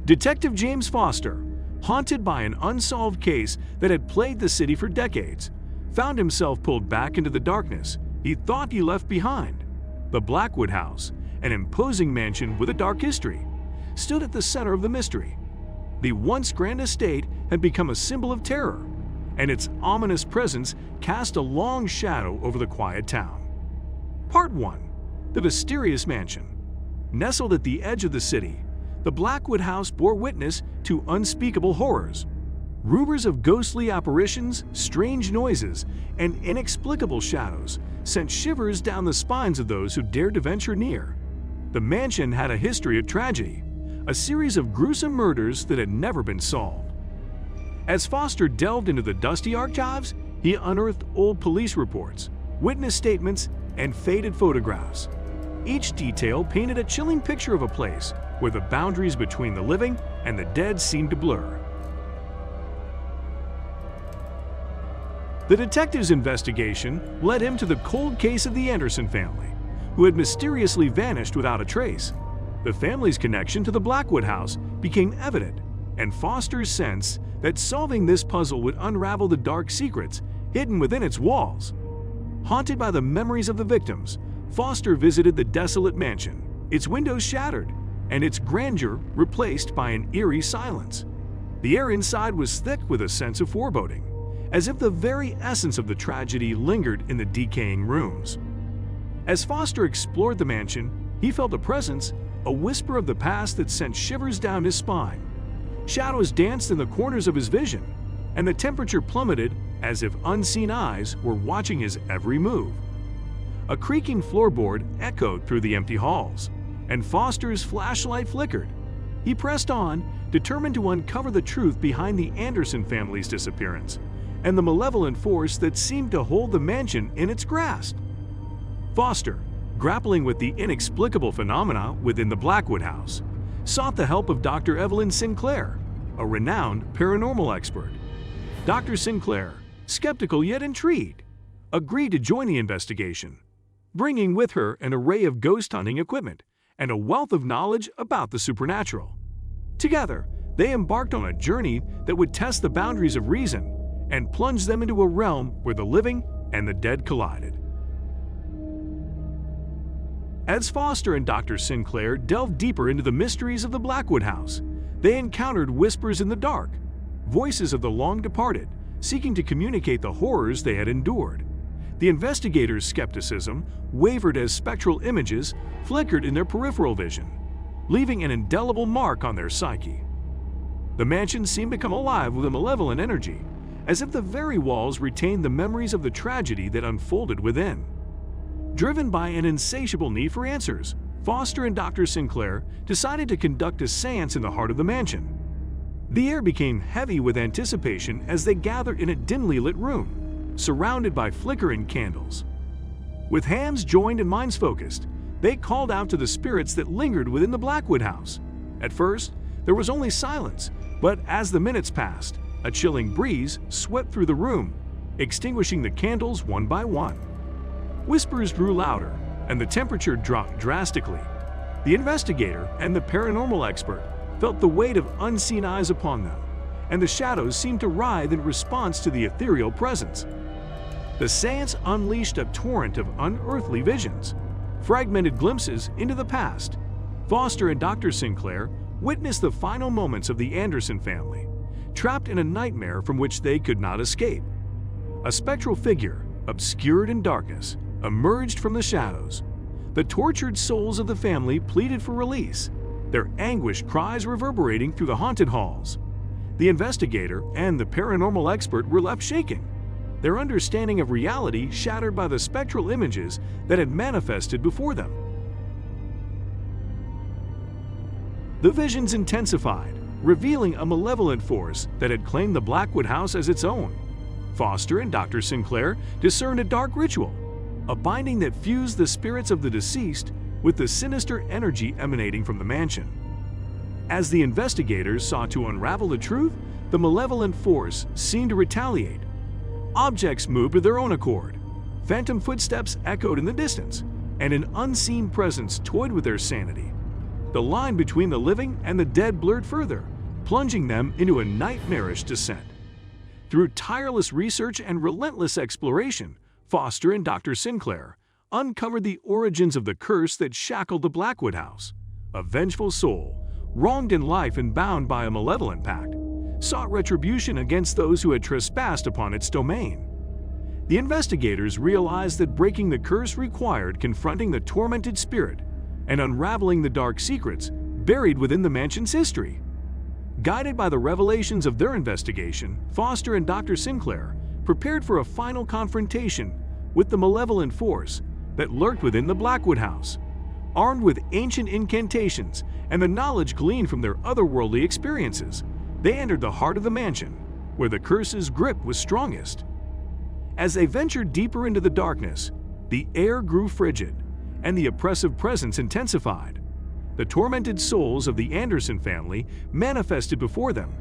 Detective James Foster, haunted by an unsolved case that had plagued the city for decades, found himself pulled back into the darkness he thought he left behind. The Blackwood House, an imposing mansion with a dark history, stood at the center of the mystery. The once grand estate had become a symbol of terror, and its ominous presence cast a long shadow over the quiet town. Part 1. The Mysterious Mansion. Nestled at the edge of the city, the Blackwood House bore witness to unspeakable horrors. Rumors of ghostly apparitions, strange noises, and inexplicable shadows sent shivers down the spines of those who dared to venture near. The mansion had a history of tragedy, a series of gruesome murders that had never been solved. As Foster delved into the dusty archives, he unearthed old police reports, witness statements, and faded photographs. Each detail painted a chilling picture of a place where the boundaries between the living and the dead seemed to blur. The detective's investigation led him to the cold case of the Anderson family, who had mysteriously vanished without a trace. The family's connection to the Blackwood House became evident, and Foster's sense that solving this puzzle would unravel the dark secrets hidden within its walls. Haunted by the memories of the victims, Foster visited the desolate mansion, its windows shattered, and its grandeur replaced by an eerie silence. The air inside was thick with a sense of foreboding, as if the very essence of the tragedy lingered in the decaying rooms. As Foster explored the mansion, he felt a presence, a whisper of the past that sent shivers down his spine. Shadows danced in the corners of his vision, and the temperature plummeted as if unseen eyes were watching his every move. A creaking floorboard echoed through the empty halls, and Foster's flashlight flickered. He pressed on, determined to uncover the truth behind the Anderson family's disappearance and the malevolent force that seemed to hold the mansion in its grasp. Foster, grappling with the inexplicable phenomena within the Blackwood House, sought the help of Dr. Evelyn Sinclair, a renowned paranormal expert. Dr. Sinclair, skeptical yet intrigued, agreed to join the investigation, bringing with her an array of ghost hunting equipment and a wealth of knowledge about the supernatural. Together, they embarked on a journey that would test the boundaries of reason and plunge them into a realm where the living and the dead collided. As Foster and Dr. Sinclair delved deeper into the mysteries of the Blackwood House, they encountered whispers in the dark, voices of the long departed, seeking to communicate the horrors they had endured. The investigators' skepticism wavered as spectral images flickered in their peripheral vision, leaving an indelible mark on their psyche. The mansion seemed to come alive with a malevolent energy, as if the very walls retained the memories of the tragedy that unfolded within. Driven by an insatiable need for answers, Foster and Dr. Sinclair decided to conduct a seance in the heart of the mansion. The air became heavy with anticipation as they gathered in a dimly lit room, surrounded by flickering candles. With hands joined and minds focused, they called out to the spirits that lingered within the Blackwood House. At first, there was only silence, but as the minutes passed, a chilling breeze swept through the room, extinguishing the candles one by one. Whispers grew louder, and the temperature dropped drastically. The investigator and the paranormal expert felt the weight of unseen eyes upon them, and the shadows seemed to writhe in response to the ethereal presence. The seance unleashed a torrent of unearthly visions, fragmented glimpses into the past. Foster and Dr. Sinclair witnessed the final moments of the Anderson family, trapped in a nightmare from which they could not escape. A spectral figure, obscured in darkness, emerged from the shadows. The tortured souls of the family pleaded for release, their anguished cries reverberating through the haunted halls. The investigator and the paranormal expert were left shaken, their understanding of reality shattered by the spectral images that had manifested before them. The visions intensified, revealing a malevolent force that had claimed the Blackwood House as its own. Foster and Dr. Sinclair discerned a dark ritual, a binding that fused the spirits of the deceased with the sinister energy emanating from the mansion. As the investigators sought to unravel the truth, the malevolent force seemed to retaliate. Objects moved of their own accord. Phantom footsteps echoed in the distance, and an unseen presence toyed with their sanity. the line between the living and the dead blurred further, plunging them into a nightmarish descent. Through tireless research and relentless exploration, Foster and Dr. Sinclair uncovered the origins of the curse that shackled the Blackwood House. A vengeful soul, wronged in life and bound by a malevolent pact, sought retribution against those who had trespassed upon its domain. The investigators realized that breaking the curse required confronting the tormented spirit and unraveling the dark secrets buried within the mansion's history. Guided by the revelations of their investigation, Foster and Dr. Sinclair prepared for a final confrontation with the malevolent force that lurked within the Blackwood House. Armed with ancient incantations and the knowledge gleaned from their otherworldly experiences, they entered the heart of the mansion, where the curse's grip was strongest. As they ventured deeper into the darkness, the air grew frigid, and the oppressive presence intensified. The tormented souls of the Anderson family manifested before them,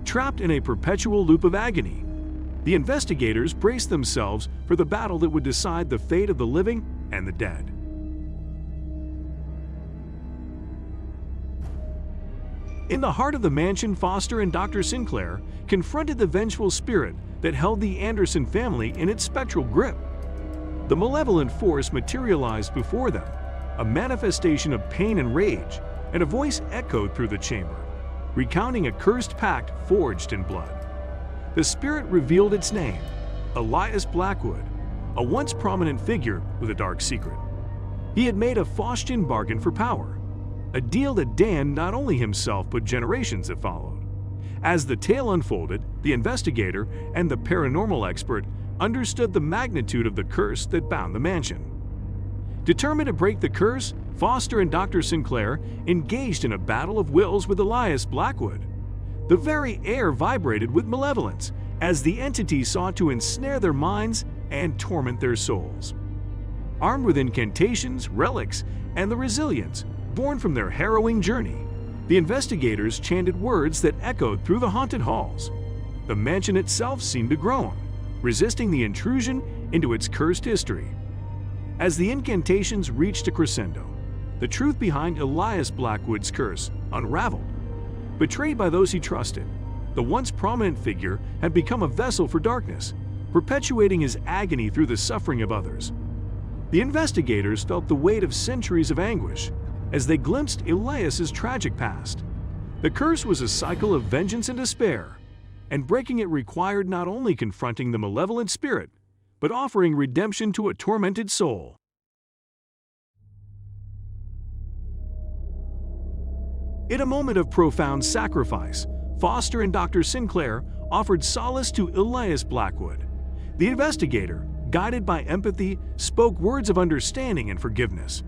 trapped in a perpetual loop of agony. The investigators braced themselves for the battle that would decide the fate of the living and the dead. In the heart of the mansion, Foster and Dr. Sinclair confronted the vengeful spirit that held the Anderson family in its spectral grip. The malevolent force materialized before them, a manifestation of pain and rage, and a voice echoed through the chamber, recounting a cursed pact forged in blood. The spirit revealed its name, Elias Blackwood, a once prominent figure with a dark secret. He had made a Faustian bargain for power, a deal that damned not only himself but generations that followed. As the tale unfolded, the investigator and the paranormal expert understood the magnitude of the curse that bound the mansion. Determined to break the curse, Foster and Dr. Sinclair engaged in a battle of wills with Elias Blackwood. The very air vibrated with malevolence as the entity sought to ensnare their minds and torment their souls. Armed with incantations, relics, and the resilience born from their harrowing journey, the investigators chanted words that echoed through the haunted halls. The mansion itself seemed to groan, resisting the intrusion into its cursed history. As the incantations reached a crescendo, the truth behind Elias Blackwood's curse unraveled. Betrayed by those he trusted, the once prominent figure had become a vessel for darkness, perpetuating his agony through the suffering of others. The investigators felt the weight of centuries of anguish as they glimpsed Elias's tragic past. The curse was a cycle of vengeance and despair, and breaking it required not only confronting the malevolent spirit, but offering redemption to a tormented soul. In a moment of profound sacrifice, Foster and Dr. Sinclair offered solace to Elias Blackwood. The investigator, guided by empathy, spoke words of understanding and forgiveness.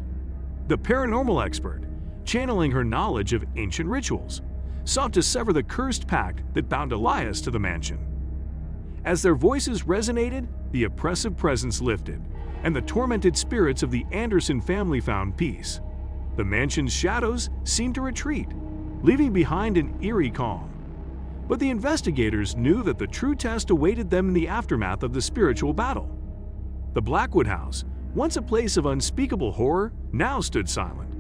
The paranormal expert, channeling her knowledge of ancient rituals, sought to sever the cursed pact that bound Elias to the mansion. As their voices resonated, the oppressive presence lifted, and the tormented spirits of the Anderson family found peace. The mansion's shadows seemed to retreat, leaving behind an eerie calm. But the investigators knew that the true test awaited them in the aftermath of the spiritual battle. The Blackwood House, once a place of unspeakable horror, now stood silent.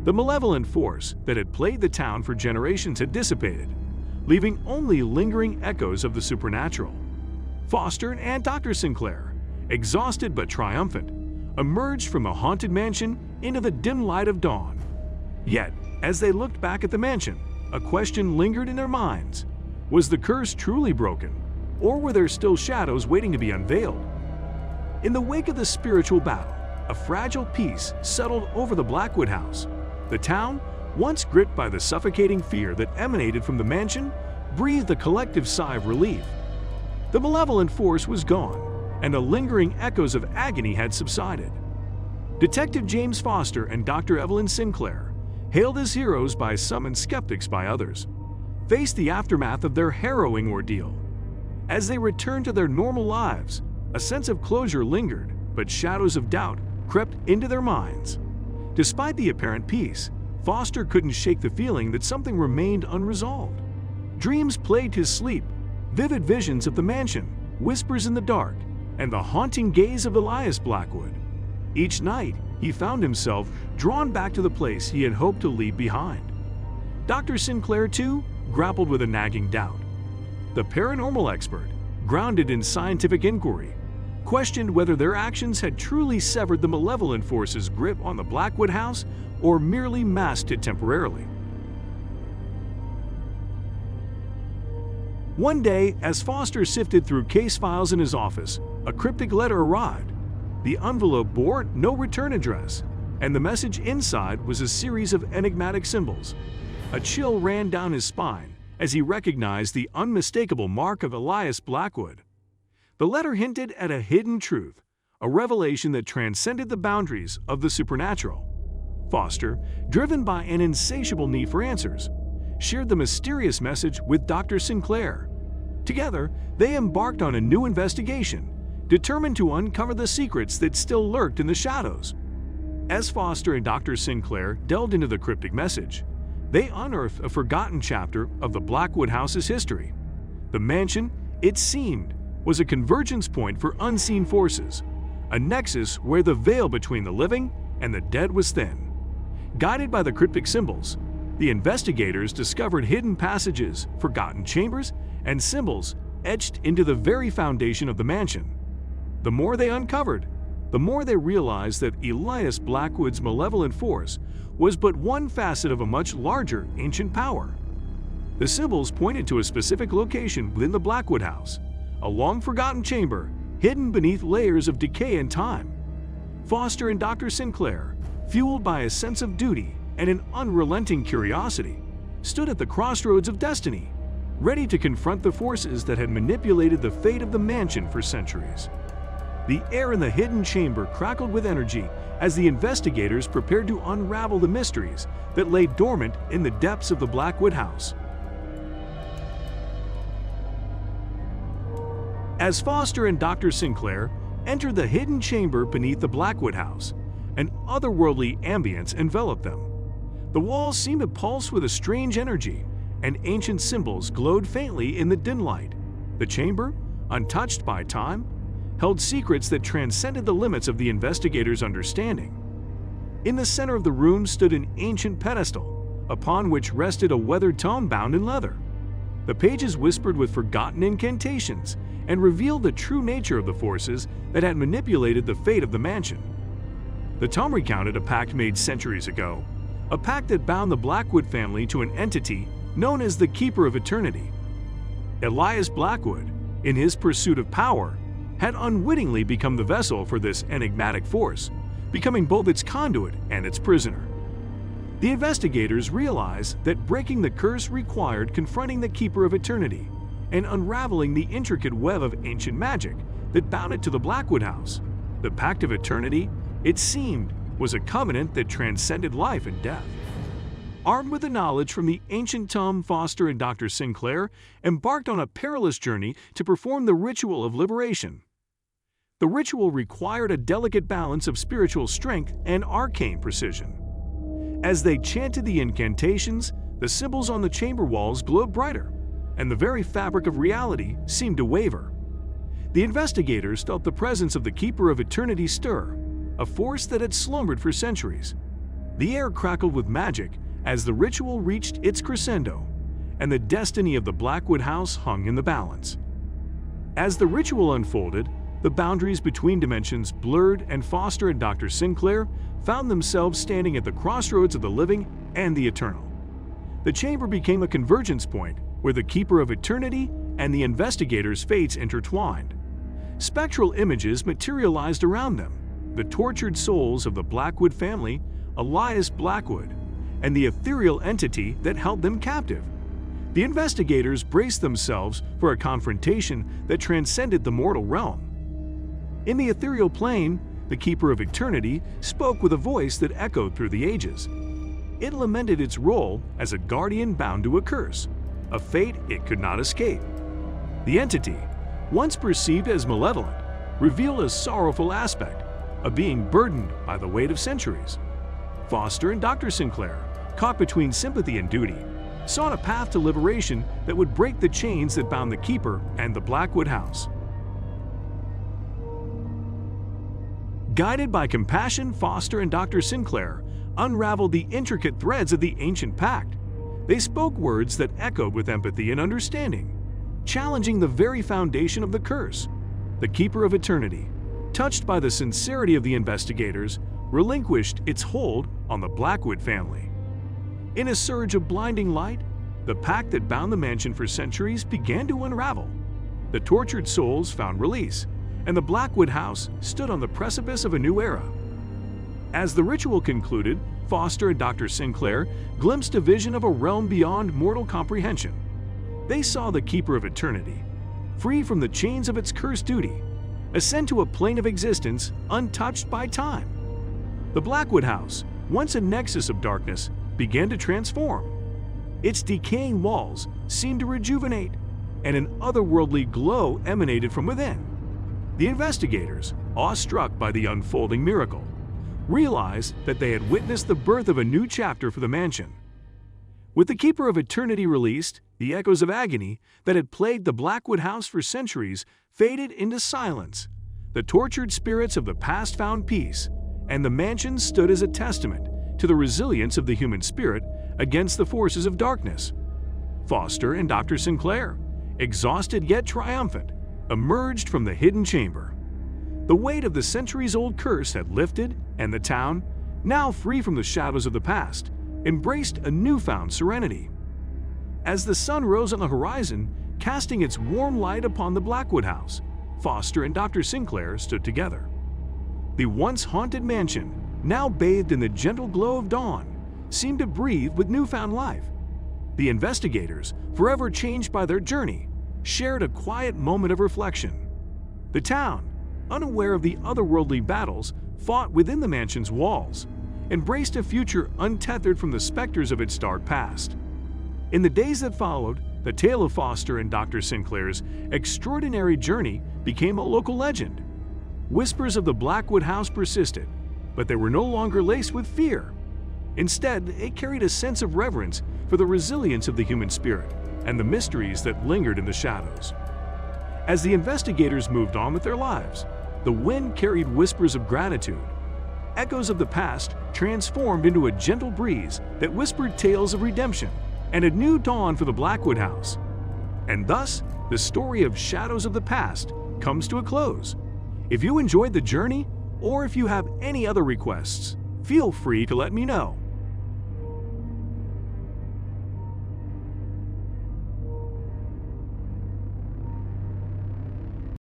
The malevolent force that had plagued the town for generations had dissipated, leaving only lingering echoes of the supernatural. Foster and Dr. Sinclair, exhausted but triumphant, emerged from the haunted mansion into the dim light of dawn. Yet, as they looked back at the mansion, a question lingered in their minds. Was the curse truly broken, or were there still shadows waiting to be unveiled? In the wake of the spiritual battle, a fragile peace settled over the Blackwood House. The town, once gripped by the suffocating fear that emanated from the mansion, breathed a collective sigh of relief. The malevolent force was gone, and the lingering echoes of agony had subsided. Detective James Foster and Dr. Evelyn Sinclair, hailed as heroes by some and skeptics by others, faced the aftermath of their harrowing ordeal. As they returned to their normal lives, a sense of closure lingered, but shadows of doubt crept into their minds. Despite the apparent peace, Foster couldn't shake the feeling that something remained unresolved. Dreams plagued his sleep, vivid visions of the mansion, whispers in the dark, and the haunting gaze of Elias Blackwood. Each night, he found himself drawn back to the place he had hoped to leave behind. Dr. Sinclair, too, grappled with a nagging doubt. The paranormal expert, grounded in scientific inquiry, questioned whether their actions had truly severed the malevolent force's grip on the Blackwood House or merely masked it temporarily. One day, as Foster sifted through case files in his office, a cryptic letter arrived. The envelope bore no return address, and the message inside was a series of enigmatic symbols. A chill ran down his spine as he recognized the unmistakable mark of Elias Blackwood. The letter hinted at a hidden truth, a revelation that transcended the boundaries of the supernatural. Foster, driven by an insatiable need for answers, shared the mysterious message with Dr. Sinclair. Together, they embarked on a new investigation, determined to uncover the secrets that still lurked in the shadows. As Foster and Dr. Sinclair delved into the cryptic message, they unearthed a forgotten chapter of the Blackwood House's history. The mansion, it seemed, was a convergence point for unseen forces, a nexus where the veil between the living and the dead was thin. Guided by the cryptic symbols, the investigators discovered hidden passages, forgotten chambers, and symbols etched into the very foundation of the mansion. The more they uncovered, the more they realized that Elias Blackwood's malevolent force was but one facet of a much larger ancient power. The symbols pointed to a specific location within the Blackwood House, a long-forgotten chamber hidden beneath layers of decay and time. Foster and Dr. Sinclair, fueled by a sense of duty and an unrelenting curiosity, stood at the crossroads of destiny, ready to confront the forces that had manipulated the fate of the mansion for centuries. The air in the hidden chamber crackled with energy as the investigators prepared to unravel the mysteries that lay dormant in the depths of the Blackwood House. As Foster and Dr. Sinclair entered the hidden chamber beneath the Blackwood House, an otherworldly ambience enveloped them. The walls seemed to pulse with a strange energy, and ancient symbols glowed faintly in the dim light. The chamber, untouched by time, held secrets that transcended the limits of the investigators' understanding. In the center of the room stood an ancient pedestal, upon which rested a weathered tome bound in leather. The pages whispered with forgotten incantations and revealed the true nature of the forces that had manipulated the fate of the mansion. The tome recounted a pact made centuries ago, a pact that bound the Blackwood family to an entity known as the Keeper of Eternity. Elias Blackwood, in his pursuit of power, had unwittingly become the vessel for this enigmatic force, becoming both its conduit and its prisoner. The investigators realized that breaking the curse required confronting the Keeper of Eternity and unraveling the intricate web of ancient magic that bound it to the Blackwood House. The Pact of Eternity, it seemed, was a covenant that transcended life and death. Armed with the knowledge from the ancient tome, Foster and Dr. Sinclair embarked on a perilous journey to perform the ritual of liberation. The ritual required a delicate balance of spiritual strength and arcane precision. As they chanted the incantations, the symbols on the chamber walls glowed brighter, and the very fabric of reality seemed to waver. The investigators felt the presence of the Keeper of Eternity stir, a force that had slumbered for centuries. The air crackled with magic as the ritual reached its crescendo, and the destiny of the Blackwood House hung in the balance. As the ritual unfolded, the boundaries between dimensions blurred, and Foster and Dr. Sinclair found themselves standing at the crossroads of the living and the eternal. The chamber became a convergence point where the Keeper of Eternity and the investigators' fates intertwined. Spectral images materialized around them, the tortured souls of the Blackwood family, Elias Blackwood, and the ethereal entity that held them captive. The investigators braced themselves for a confrontation that transcended the mortal realm. In the ethereal plane, the Keeper of Eternity spoke with a voice that echoed through the ages. It lamented its role as a guardian bound to a curse, a fate it could not escape. The entity, once perceived as malevolent, revealed a sorrowful aspect, a being burdened by the weight of centuries. Foster and Dr. Sinclair, caught between sympathy and duty, sought a path to liberation that would break the chains that bound the Keeper and the Blackwood House. Guided by compassion, Foster and Dr. Sinclair unraveled the intricate threads of the ancient pact. They spoke words that echoed with empathy and understanding, challenging the very foundation of the curse. The Keeper of Eternity, touched by the sincerity of the investigators, relinquished its hold on the Blackwood family. In a surge of blinding light, the pact that bound the mansion for centuries began to unravel. The tortured souls found release, and the Blackwood House stood on the precipice of a new era. As the ritual concluded, Foster and Dr. Sinclair glimpsed a vision of a realm beyond mortal comprehension. They saw the Keeper of Eternity, free from the chains of its cursed duty, ascend to a plane of existence untouched by time. The Blackwood House, once a nexus of darkness, began to transform. Its decaying walls seemed to rejuvenate, and an otherworldly glow emanated from within. The investigators, awestruck by the unfolding miracle, realized that they had witnessed the birth of a new chapter for the mansion. With the Keeper of Eternity released, the echoes of agony that had plagued the Blackwood House for centuries faded into silence. The tortured spirits of the past found peace, and the mansion stood as a testament to the resilience of the human spirit against the forces of darkness. Foster and Dr. Sinclair, exhausted yet triumphant, emerged from the hidden chamber. The weight of the centuries-old curse had lifted, and the town, now free from the shadows of the past, embraced a newfound serenity. As the sun rose on the horizon, casting its warm light upon the Blackwood House, Foster and Dr. Sinclair stood together. The once haunted mansion, now bathed in the gentle glow of dawn, seemed to breathe with newfound life. The investigators, forever changed by their journey, shared a quiet moment of reflection. The town, unaware of the otherworldly battles fought within the mansion's walls, embraced a future untethered from the specters of its dark past. In the days that followed, the tale of Foster and Dr. Sinclair's extraordinary journey became a local legend. Whispers of the Blackwood House persisted, but they were no longer laced with fear. Instead, it carried a sense of reverence for the resilience of the human spirit and the mysteries that lingered in the shadows. As the investigators moved on with their lives, the wind carried whispers of gratitude. Echoes of the past transformed into a gentle breeze that whispered tales of redemption and a new dawn for the Blackwood House. And thus, the story of Shadows of the Past comes to a close. If you enjoyed the journey, or if you have any other requests, feel free to let me know.